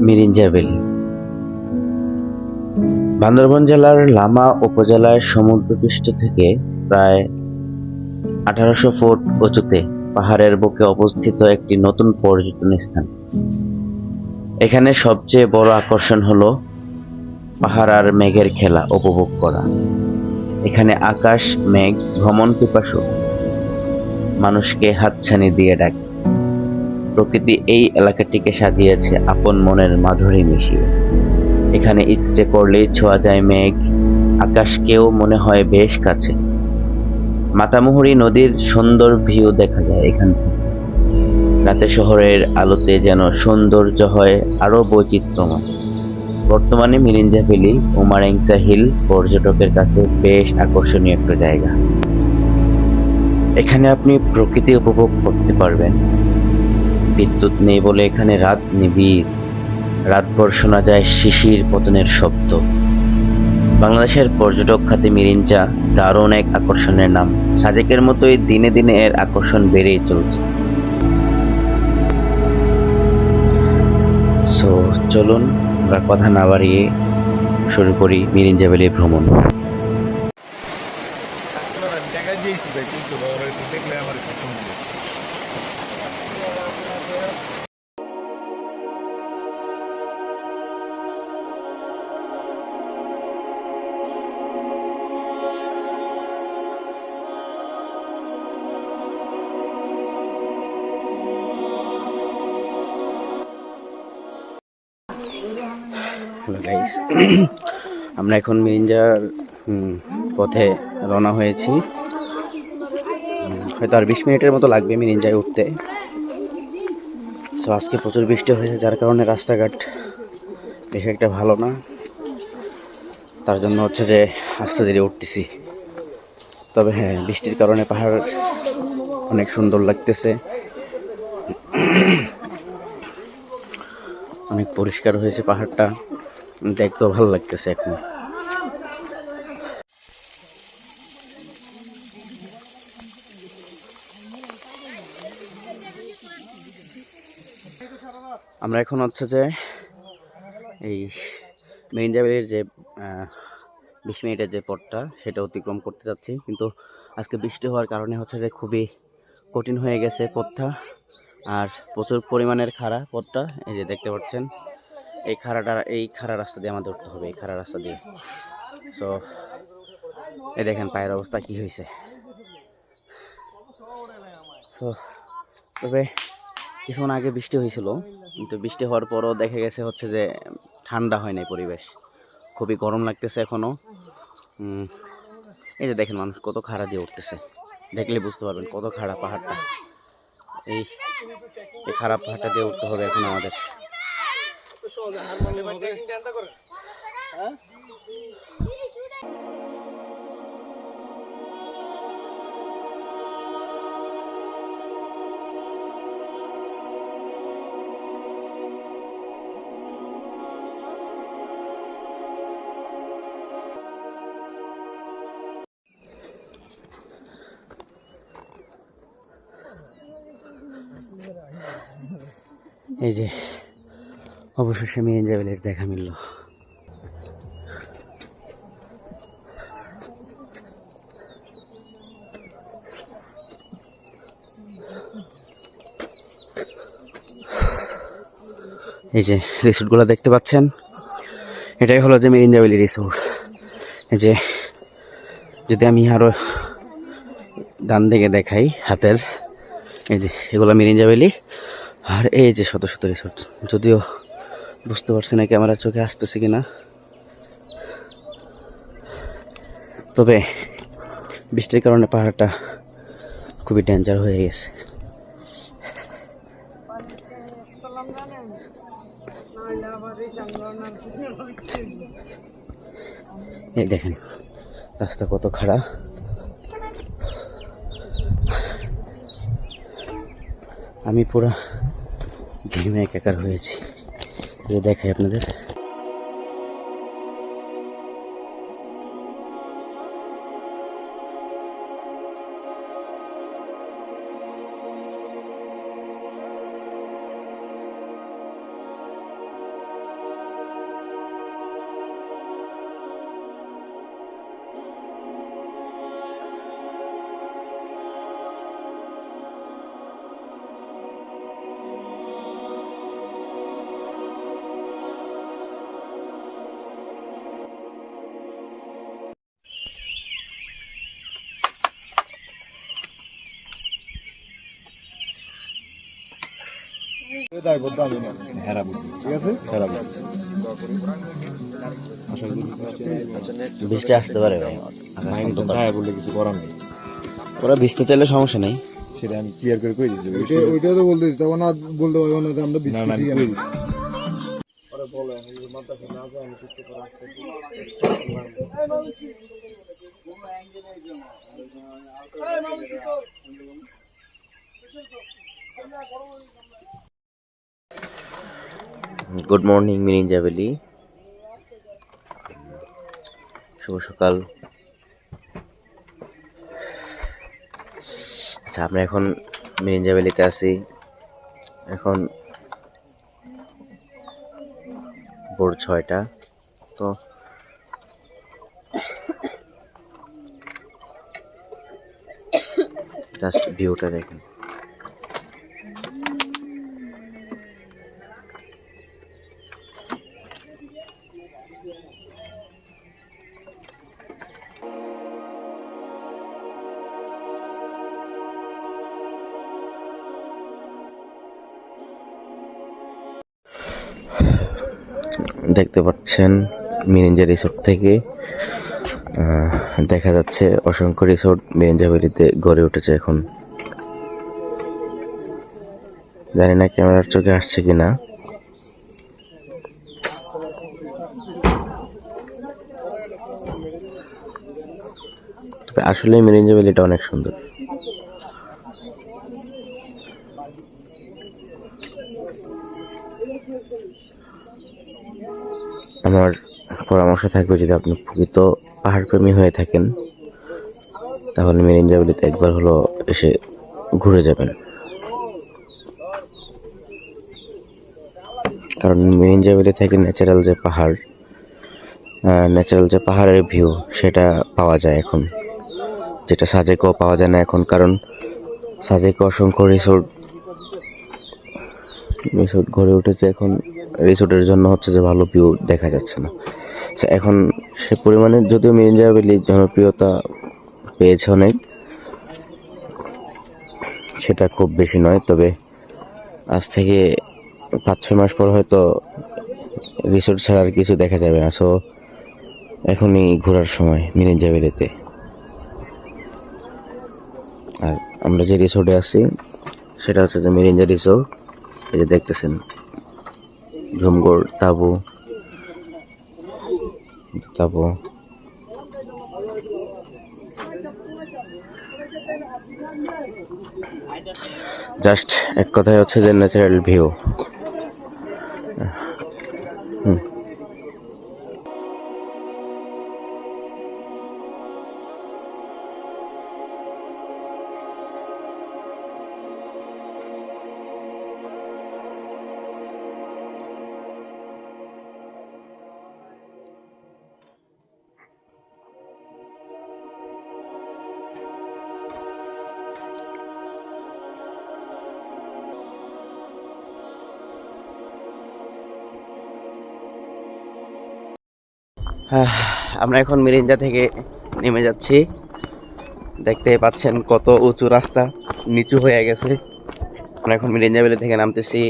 Mirinja valley Bandarban জেলার লামা উপজেলার সমুদ্রপৃষ্ঠ থেকে প্রায় 1800 ফুট উঁচুতে পাহাড়ের বুকে অবস্থিত একটি নতুন পর্যটন স্থান। এখানে সবচেয়ে বড় আকর্ষণ হলো পাহাড় আর মেঘের খেলা উপভোগ করা। এখানে আকাশ মেঘ ভ্রমণ পিপাসু মানুষকে হাতছানি দিয়ে ডাকে। প্রকৃতি এই এলাকাটিকে সাজিয়েছে আপন মনের মাধুরী মিশিয়ে। এখানে ইচ্ছে করলেই ছোঁয়া যায় মেঘ, আকাশকেও মনে হয় বেশ কাছে। মাতামুহুরী নদীর সুন্দর ভিউ দেখা যায় এখান থেকে। রাতে শহরের আলোতে যেন সৌন্দর্য হয় আরো বৈচিত্র্যময়। বর্তমানে মিরিঞ্জা ভ্যালি উমারেংসা হিল পর্যটকের কাছে বেশ আকর্ষণীয় একটা জায়গা। এখানে আপনি প্রকৃতি উপভোগ করতে পারবেন। বিদ্যুৎ নেই বলে এখানে রাত নিবিড়। রাতভর শোনা যায় শিশির পতনের শব্দ। বাংলাদেশের পর্যটক খাতে মিরিঞ্জা দারুণ এক আকর্ষণের নাম। সাজেকের মতোই দিনে দিনে এর আকর্ষণ বেড়েই চলছে। সো চলুন আমরা কথা না বাড়িয়ে শুরু করি মিরিঞ্জা ভ্যালি ভ্রমণ। হ্যালো গাইস, আমরা এখন মিরিঞ্জার পথে রওনা হয়েছি। হয়তো আর 20 মিনিটের মতো লাগবে মিরিঞ্জায় উঠতে। তো আজকে প্রচুর বৃষ্টি হয়েছে, যার কারণে রাস্তাঘাট বেশ একটা ভালো না। তার জন্য হচ্ছে যে আস্তে ধীরে উঠতেছি। তবে হ্যাঁ, বৃষ্টির কারণে পাহাড় অনেক সুন্দর লাগতেছে, অনেক পরিষ্কার হয়েছে পাহাড়টা, দেখতেও ভালো লাগতেছে এখন। আমরা এখন হচ্ছে যে এই মিরিঞ্জা ভ্যালির যে 20 মিনিটের যে পথটা সেটা অতিক্রম করতে যাচ্ছি, কিন্তু আজকে বৃষ্টি হওয়ার কারণে হচ্ছে যে খুবই কঠিন হয়ে গেছে পথটা, আর প্রচুর পরিমাণের খাড়া পথটা। এই যে দেখতে পাচ্ছেন, এই খাড়া রাস্তা দিয়ে আমাদের উঠতে হবে, এই খাড়া রাস্তা দিয়ে। সো এই দেখেন পায়ের অবস্থা কি হয়েছে। তো তবে কিছুক্ষণ আগে বৃষ্টি হয়েছিল, কিন্তু বৃষ্টি হওয়ার পরও দেখা গেছে হচ্ছে যে ঠান্ডা হয় নাই পরিবেশ, খুবই গরম লাগতেছে এখনও। এই যে দেখেন মানুষ কত খাড়া দিয়ে উঠতেছে, দেখলে বুঝতে পারবেন কত খাড়া পাহাড়টা। এই খারাপ পাহাড়টা দিয়ে উঠতে হবে এখন আমাদের। এই যে অবশেষে মিরিঞ্জা ভ্যালির দেখা মিলল। এই যে রিসোর্টগুলো দেখতে পাচ্ছেন, এটাই হলো যে মিরিঞ্জা ভ্যালি রিসোর্ট। এই যে যদি আমি আরো ডান দিকে দেখাই হাতের, এই যে এগুলো মিরিঞ্জা ভ্যালি, আর এই যে শত শত রিসোর্ট। যদিও বুঝতে পারছি না ক্যামেরার চোখে আসতেছে কিনা, তবে বৃষ্টির কারণে পাহাড়টা খুবই ডেঞ্জার হয়ে গেছে। এই দেখেন রাস্তা কত খারাপ, আমি পুরা ঘেমে একাকার হয়েছি। দেখাই আপনাদের। বৃষ্টি আসতে পারে ভাই, বললে কিছু করার নেই, ওরা ভিজতে চাইলে সমস্যা নেই। সেটা আমি ক্লিয়ার করে কই দিচ্ছি। ওইটা তো বলতে তখন আর বলতে পারবো না যে আমরা না না, আমি কই দিচ্ছি। গুড মর্নিং মিরিঞ্জা ভ্যালি, শুভ সকাল। আচ্ছা, আমরা এখন মিরিঞ্জা ভ্যালিতে আছি। এখন ভোর 6টা। তো জাস্ট ভিউটা দেখেন। দেখতে পাচ্ছেন মিরিঞ্জা রিসোর্ট থেকে দেখা যাচ্ছে অসংখ্য রিসোর্ট মিরিঞ্জা ভ্যালিতে গড়ে উঠেছে এখন। জানি না ক্যামেরার চোখে আসছে কিনা। তবে আসলে মিরিঞ্জা ভ্যালিটা অনেক সুন্দর। আমার পরামর্শ থাকবে, যদি আপনি প্রকৃত পাহাড়প্রেমী হয়ে থাকেন তাহলে মিরিঞ্জা ভ্যালিতে একবার হলো এসে ঘুরে যাবেন। কারণ মিরিঞ্জা ভ্যালি থেকে ন্যাচারাল যে পাহাড়ের ভিউ সেটা পাওয়া যায় এখন, যেটা সাজেকেও পাওয়া যায় না এখন। কারণ সাজেকে অসংখ্য রিসোর্ট গড়ে উঠেছে এখন। রিসোর্টের জন্য হচ্ছে যে ভালো ভিউ দেখা যাচ্ছে না এখন সে পরিমাণে। যদিও মিরিঞ্জা ভ্যালি জনপ্রিয়তা পেয়েছে অনেক, সেটা খুব বেশি নয়। তবে আজ থেকে 5-6 মাস পর হয়তো রিসোর্ট ছাড়া আর কিছু দেখা যাবে না। সো এখনই ঘোরার সময় মিরিঞ্জা ভ্যালিতে। আর আমরা যে রিসোর্টে আছি সেটা হচ্ছে যে মিরিঞ্জা রিসোর্ট। এই যে দেখতেছেন ঝুমঘর, তাবু। জাস্ট এক কথায় হচ্ছে যে ন্যাচারাল ভিউ। আমরা এখন মিরিঞ্জা থেকে নেমে যাচ্ছি। দেখতে পাচ্ছেন কত উঁচু রাস্তা, নিচু হয়ে গেছে। আমরা এখন মিরিঞ্জা ভ্যালি থেকে নামতেছি।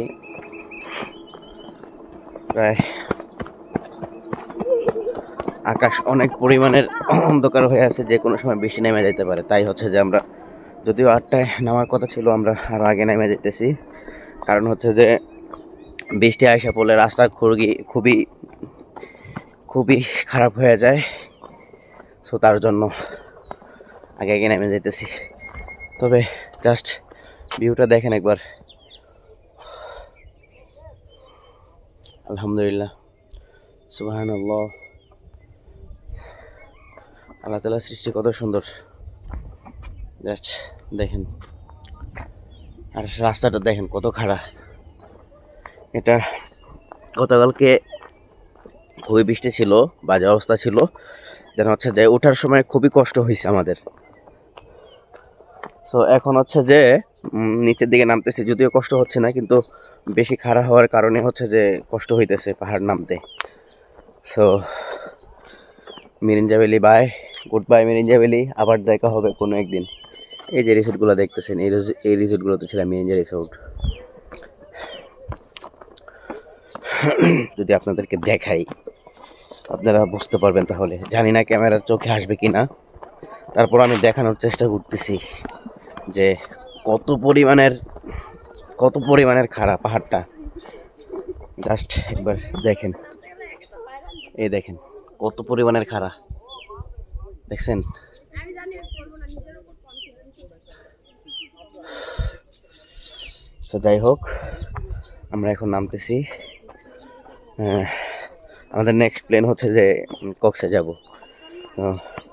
প্রায় আকাশ অনেক পরিমাণের অন্ধকার হয়ে আছে, যে কোনো সময় বৃষ্টি নেমে যেতে পারে। তাই হচ্ছে যে আমরা, যদিও 8টায় নামার কথা ছিল, আমরা আরও আগে নেমে যেতেছি। কারণ হচ্ছে যে বৃষ্টি আসা পড়লে রাস্তা খুবই খারাপ হয়ে যায়। সো তার জন্য আগে আগে নেমে যেতেছি। তবে জাস্ট ভিউটা দেখেন একবার। আলহামদুলিল্লাহ, সুবহানাল্লাহ। আল্লাহ তাআলার সৃষ্টি কত সুন্দর, জাস্ট দেখেন। আর রাস্তাটা দেখেন কত খারাপ। এটা গতকালকে খুবই বৃষ্টি ছিল, বাজে অবস্থা ছিল। যেন হচ্ছে যে ওঠার সময় খুবই কষ্ট হয়েছে আমাদের। সো এখন হচ্ছে যে নিচের দিকে নামতেছি, যদিও কষ্ট হচ্ছে না, কিন্তু বেশি খারাপ হওয়ার কারণে হচ্ছে যে কষ্ট হইতেছে পাহাড় নামতে। So Mirinja valley good bye Mirinja valley. আবার দেখা হবে কোনো একদিন। এই যে রিসোর্টগুলো দেখতেছেন, এই রিসোর্টগুলোতে ছিলাম, মিরিঞ্জা রিসোর্ট। যদি আপনাদেরকে দেখাই আপনারা বুঝতে পারবেন, তাহলে জানি না ক্যামেরার চোখে আসবে কি না, তারপর আমি দেখানোর চেষ্টা করতেছি যে কত পরিমাণের খারাপ পাহাড়টা। জাস্ট একবার দেখেন, এই দেখেন কত পরিমাণের খাড়া, দেখছেন? তো যাই হোক, আমরা এখন নামতেছি। আমাদের নেক্সট প্ল্যান হচ্ছে যে কক্সে যাব।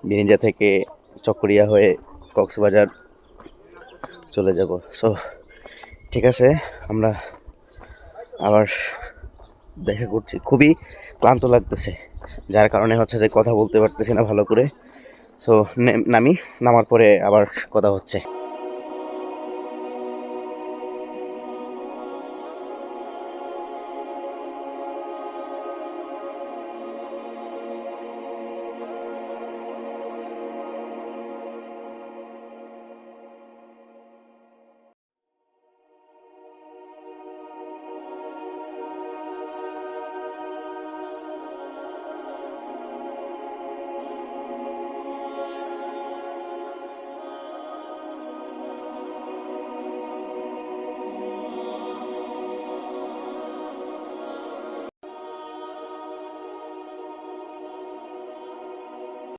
বিরিঞ্জা থেকে চকরিয়া হয়ে কক্সবাজার চলে যাব। সো ঠিক আছে, আমরা আবার দেখা করছি। খুবই ক্লান্ত লাগতেছে, যার কারণে হচ্ছে যে কথা বলতে পারতেছি না ভালো করে। সো নামার পরে আবার কথা হচ্ছে।